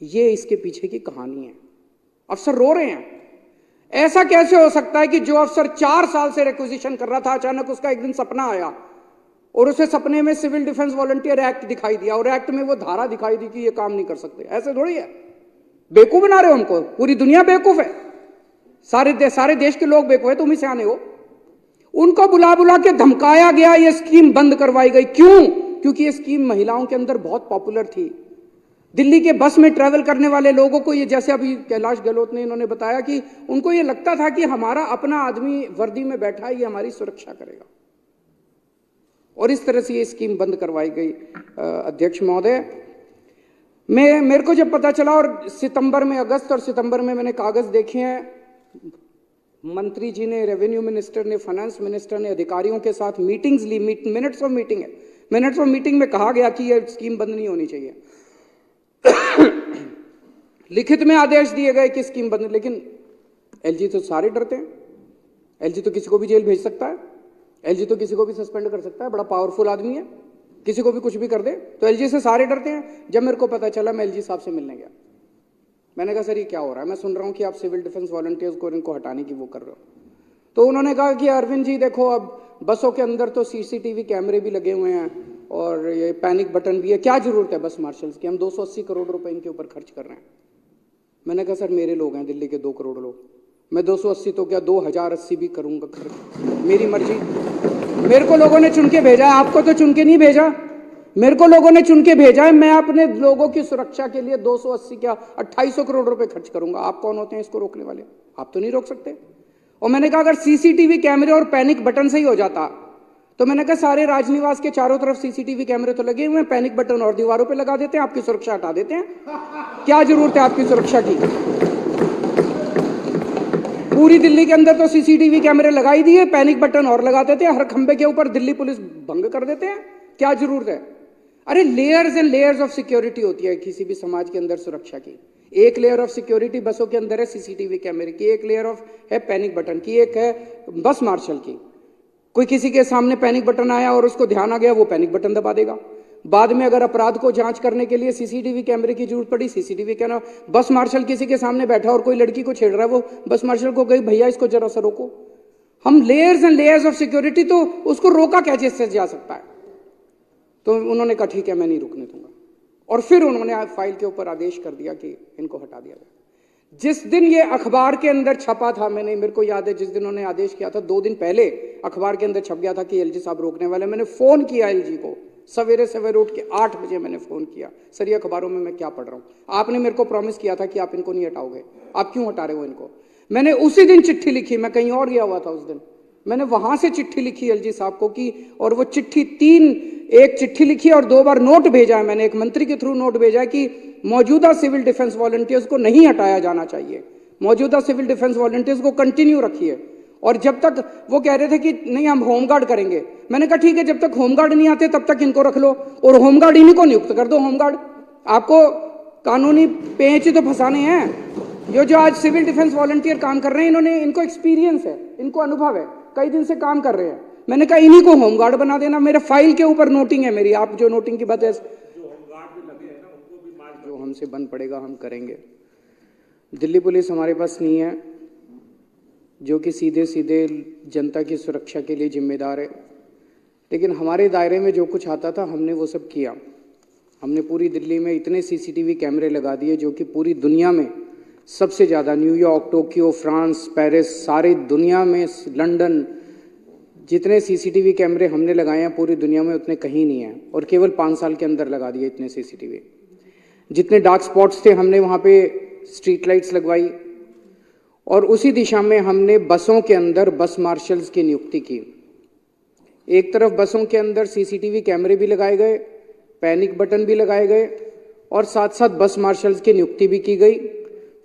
ये इसके पीछे की कहानी है। अफसर रो रहे हैं। ऐसा कैसे हो सकता है कि जो अफसर 4 साल से रिक्विजिशन कर रहा था, अचानक उसका एक दिन सपना आया और उसे सपने में सिविल डिफेंस वॉलंटियर एक्ट दिखाई दिया और एक्ट में वो धारा दिखाई दी कि ये काम नहीं कर सकते। ऐसे थोड़ी है। बेवकूफ बना रहे हो हमको। पूरी दुनिया बेवकूफ है, सारे देश के लोग बेवकूफ है, तुम ही सियाने हो। उनको बुला बुला के धमकाया गया, ये स्कीम बंद करवाई गई। क्यों? क्योंकि ये स्कीम महिलाओं के अंदर बहुत पॉपुलर थी। दिल्ली के बस में ट्रैवल करने वाले लोगों को ये, जैसे अभी कैलाश गहलोत ने इन्होंने बताया कि उनको ये लगता था कि हमारा अपना आदमी वर्दी में बैठा है, ये हमारी सुरक्षा करेगा, और इस तरह से ये स्कीम बंद करवाई गई। अध्यक्ष महोदय, मेरे को जब पता चला, और सितंबर में, अगस्त और सितंबर में मैंने कागज देखे हैं, मंत्री जी ने, रेवेन्यू मिनिस्टर ने, फाइनेंस मिनिस्टर ने अधिकारियों के साथ मीटिंग्स ली। मिनट्स ऑफ मीटिंग है। मिनट्स ऑफ मीटिंग में कहा गया कि यह स्कीम बंद नहीं होनी चाहिए। लिखित में आदेश दिए गए कि स्कीम बंद, लेकिन एलजी तो सारे डरते हैं। एलजी तो किसी को भी जेल भेज सकता है, एलजी तो किसी को भी सस्पेंड कर सकता है, बड़ा पावरफुल आदमी है, किसी को भी कुछ भी कर दे। तो एलजी से सारे डरते हैं। जब मेरे को पता चला, मैं एलजी साहब से मिलने गया। मैंने कहा सर ये क्या हो रहा है, मैं सुन रहा हूं कि आप सिविल डिफेंस वॉलंटियर्स को इनको हटाने की वो कर रहे हो। तो उन्होंने कहा कि अरविंद जी देखो, अब बसों के अंदर तो सीसीटीवी कैमरे भी लगे हुए हैं और ये पैनिक बटन भी है, क्या जरूरत है बस मार्शल्स की, हम 280 करोड़ रुपए इनके ऊपर खर्च कर रहे हैं। मैंने कहा सर मेरे लोग हैं दिल्ली के 2 करोड़ लोग, मैं 280 तो क्या 2080 भी करूंगा खर्च, मेरी मर्जी। मेरे को लोगों ने चुन के भेजा है, आपको तो चुन के नहीं भेजा, मेरे को लोगों ने चुन के भेजा है। मैं अपने लोगों की सुरक्षा के लिए 280 क्या 2800 करोड़ रुपए खर्च करूंगा। आप कौन होते हैं इसको रोकने वाले? आप तो नहीं रोक सकते। और मैंने कहा अगर सीसीटीवी कैमरे और पैनिक बटन से ही हो जाता, तो मैंने कहा सारे राजनिवास के चारों तरफ सीसीटीवी कैमरे तो लगे हुए हैं, पैनिक बटन और दीवारों पे लगा देते हैं, आपकी सुरक्षा हटा देते हैं। क्या जरूरत है आपकी सुरक्षा की? पूरी दिल्ली के अंदर तो सीसीटीवी कैमरे लगाई दिए, पैनिक बटन और लगा देते हैं, हर खंबे के ऊपर दिल्ली पुलिस भंग कर देते हैं। क्या जरूरत है? अरे layers and layers of security होती है किसी भी समाज के अंदर सुरक्षा की। एक लेयर ऑफ सिक्योरिटी बसों के अंदर है सीसीटीवी कैमरे की, एक लेयर ऑफ है पैनिक बटन की, एक है बस मार्शल की। कोई किसी के सामने पैनिक बटन आया और उसको ध्यान आ गया, वो पैनिक बटन दबा देगा। बाद में अगर अपराध को जांच करने के लिए सीसीटीवी कैमरे की जरूरत पड़ी, सीसीटीवी कैमरा। बस मार्शल किसी के सामने बैठा और कोई लड़की को छेड़ रहा है, वो बस मार्शल को कही भैया इसको जरा सा रोको। हम layers and layers of security, तो उसको रोका कैसे जा सकता है? तो उन्होंने कहा ठीक है मैं नहीं रुकने दूंगा, और फिर उन्होंने फाइल के ऊपर आदेश कर दिया कि इनको हटा दिया जाए। जिस दिन ये अखबार के अंदर छपा था, मेरे को याद है जिस दिन उन्होंने आदेश किया था, 2 दिन पहले अखबार के अंदर छप गया था कि एलजी साहब रोकने वाले। मैंने फोन किया एलजी को, सवेरे सवेरे उठ के 8 बजे मैंने फोन किया, सर ये अखबारों में मैं क्या पढ़ रहा हूँ, आपने मेरे को प्रॉमिस किया था कि आप इनको नहीं हटाओगे, आप क्यों हटा रहे हो इनको? मैंने उसी दिन चिट्ठी लिखी, मैं कहीं और गया हुआ था उस दिन, मैंने वहां से चिट्ठी लिखी एलजी साहब को कि, और वो चिट्ठी एक चिट्ठी लिखी और 2 बार नोट भेजा है मैंने, एक मंत्री के थ्रू नोट भेजा है कि मौजूदा सिविल डिफेंस वॉलंटियर्स को नहीं हटाया जाना चाहिए, मौजूदा सिविल डिफेंस वॉलंटियर्स को कंटिन्यू रखिए। और जब तक वो कह रहे थे कि नहीं हम होमगार्ड करेंगे, मैंने कहा ठीक है जब तक होमगार्ड नहीं आते तब तक इनको रख लो, और होमगार्ड इन्हीं को नियुक्त कर दो। होमगार्ड आपको कानूनी पेंच तो फंसाने हैं। जो आज सिविल डिफेंस वॉलंटियर काम कर रहे हैं, इनको एक्सपीरियंस है, इनको अनुभव है, कई दिन से काम कर रहे हैं। मैंने कहा इन्हीं को होमगार्ड बना देना। मेरे फाइल के ऊपर नोटिंग है मेरी, आप जो नोटिंग की बात है, जो हमसे बन पड़ेगा हम करेंगे। दिल्ली पुलिस हमारे पास नहीं है जो कि सीधे सीधे जनता की सुरक्षा के लिए जिम्मेदार है, लेकिन हमारे दायरे में जो कुछ आता था हमने वो सब किया। हमने पूरी दिल्ली में इतने सीसीटीवी कैमरे लगा दिए जो कि पूरी दुनिया में सबसे ज़्यादा, न्यूयॉर्क, टोक्यो, फ्रांस, पेरिस, सारी दुनिया में, लंदन, जितने सीसीटीवी कैमरे हमने लगाए हैं पूरी दुनिया में उतने कहीं नहीं हैं, और केवल 5 साल के अंदर लगा दिए इतने सीसीटीवी। जितने डार्क स्पॉट्स थे हमने वहाँ पे स्ट्रीट लाइट्स लगवाई, और उसी दिशा में हमने बसों के अंदर बस मार्शल्स की नियुक्ति की। एक तरफ बसों के अंदर सीसीटीवी कैमरे भी लगाए गए, पैनिक बटन भी लगाए गए, और साथ साथ बस मार्शल्स की नियुक्ति भी की गई,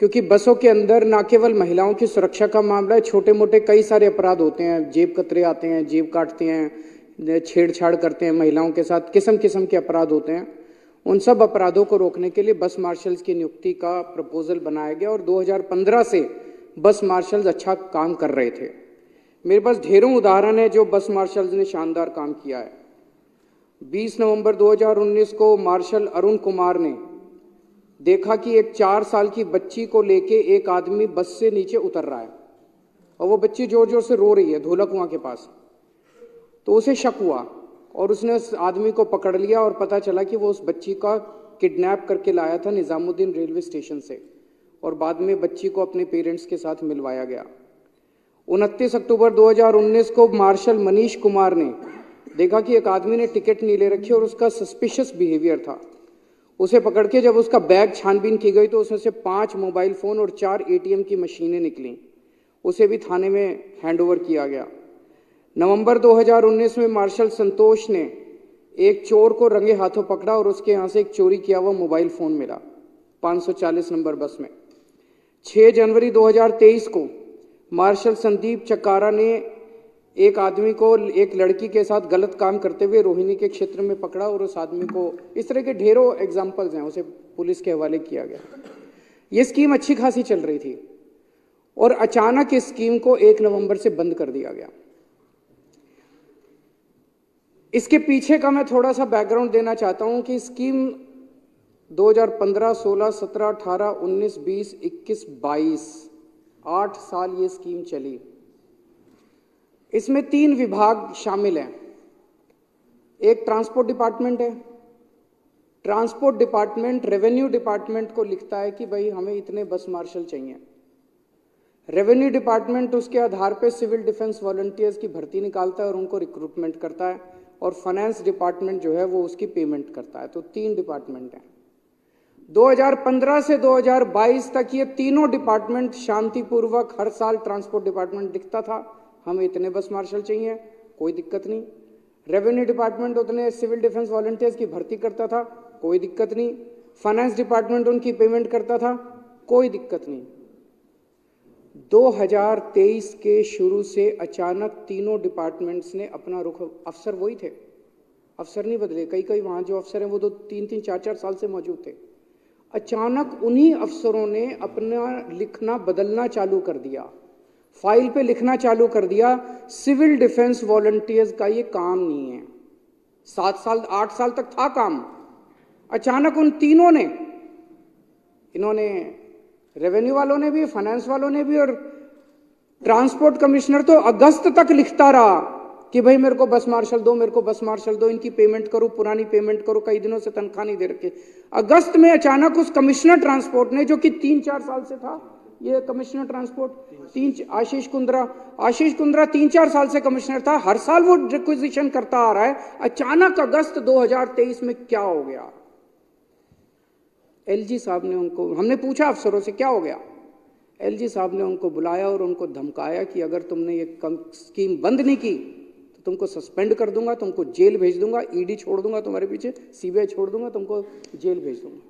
क्योंकि बसों के अंदर न केवल महिलाओं की सुरक्षा का मामला है, छोटे मोटे कई सारे अपराध होते हैं, जेब कतरे आते हैं, जेब काटते हैं, छेड़छाड़ करते हैं महिलाओं के साथ, किस्म किस्म के अपराध होते हैं। उन सब अपराधों को रोकने के लिए बस मार्शल्स की नियुक्ति का प्रपोजल बनाया गया, और 2015 से बस मार्शल्स अच्छा काम कर रहे थे। मेरे पास ढेरों उदाहरण है जो बस मार्शल्स ने शानदार काम किया है। 20 नवंबर 2019 को मार्शल अरुण कुमार ने देखा कि एक 4 साल की बच्ची को लेके एक आदमी बस से नीचे उतर रहा है और वो बच्ची जोर जोर से रो रही है धोला कुआं के पास। तो उसे शक हुआ और उसने उस आदमी को पकड़ लिया और पता चला कि वो उस बच्ची का किडनैप करके लाया था निजामुद्दीन रेलवे स्टेशन से और बाद में बच्ची को अपने पेरेंट्स के साथ मिलवाया गया। 29 अक्टूबर 2019 को मार्शल मनीष कुमार ने देखा कि एक आदमी ने टिकट नहीं ले रखी और उसका सस्पिशियस बिहेवियर था। उसे पकड़ के जब उसका बैग छानबीन की गई तो उसमें से 5 मोबाइल फोन और 4 एटीएम की मशीनें निकली। उसे भी थाने में हैंडओवर किया गया। नवंबर 2019 में मार्शल संतोष ने एक चोर को रंगे हाथों पकड़ा और उसके यहां से एक चोरी किया हुआ मोबाइल फोन मिला 540 नंबर बस में। 6 जनवरी 2023 को मार्शल संदीप चक्कारा ने एक आदमी को एक लड़की के साथ गलत काम करते हुए रोहिणी के क्षेत्र में पकड़ा और उस आदमी को, इस तरह के ढेरों एग्जाम्पल्स हैं, उसे पुलिस के हवाले किया गया। ये स्कीम अच्छी खासी चल रही थी और अचानक इस स्कीम को 1 नवंबर से बंद कर दिया गया। इसके पीछे का मैं थोड़ा सा बैकग्राउंड देना चाहता हूं कि स्कीम 2015, 16, 17, 18, 19, 20, 21, 22 8 साल ये स्कीम चली। इसमें 3 विभाग शामिल हैं। एक ट्रांसपोर्ट डिपार्टमेंट है। ट्रांसपोर्ट डिपार्टमेंट रेवेन्यू डिपार्टमेंट को लिखता है कि भाई हमें इतने बस मार्शल चाहिए। रेवेन्यू डिपार्टमेंट उसके आधार पर सिविल डिफेंस वॉलंटियर्स की भर्ती निकालता है और उनको रिक्रूटमेंट करता है और फाइनेंस डिपार्टमेंट जो है वो उसकी पेमेंट करता है। तो 3 डिपार्टमेंट हैं। 2015 से 2022 तक ये तीनों डिपार्टमेंट शांतिपूर्वक हर साल ट्रांसपोर्ट डिपार्टमेंट लिखता था हमें इतने बस मार्शल चाहिए, कोई दिक्कत नहीं। रेवेन्यू डिपार्टमेंट उतने सिविल डिफेंस वॉलंटियर्स की भर्ती करता था, कोई दिक्कत नहीं। फाइनेंस डिपार्टमेंट उनकी पेमेंट करता था, कोई दिक्कत नहीं। 2023 के शुरू से अचानक तीनों डिपार्टमेंट्स ने अपना रुख, अफसर वही थे, अफसर नहीं बदले। कई वहां जो अफसर हैं वो 2-3, 4 साल से मौजूद थे। अचानक उन्हीं अफसरों ने अपना लिखना बदलना चालू कर दिया, फाइल पे लिखना चालू कर दिया सिविल डिफेंस वॉलंटियर्स का ये काम नहीं है। 7 साल 8 साल तक था काम। अचानक उन तीनों ने, इन्होंने रेवेन्यू वालों ने भी, फाइनेंस वालों ने भी और ट्रांसपोर्ट कमिश्नर तो अगस्त तक लिखता रहा कि भाई मेरे को बस मार्शल दो, मेरे को बस मार्शल दो, इनकी पेमेंट करो, पुरानी पेमेंट करो, कई दिनों से तनख्वाह नहीं दे रखे। अगस्त में अचानक उस कमिश्नर ट्रांसपोर्ट ने, जो कि 3-4 साल से था, ये कमिश्नर ट्रांसपोर्ट आशीष कुंद्रा 3-4 साल से कमिश्नर था, हर साल वो रिक्विजिशन करता आ रहा है। अचानक अगस्त 2023 में क्या हो गया? एलजी साहब ने उनको, हमने पूछा अफसरों से क्या हो गया, एलजी साहब ने उनको बुलाया और उनको धमकाया कि अगर तुमने ये स्कीम बंद नहीं की तो तुमको सस्पेंड कर दूंगा, तुमको जेल भेज दूंगा, ईडी छोड़ दूंगा तुम्हारे पीछे, सीबीआई छोड़ दूंगा, तुमको जेल भेज दूंगा।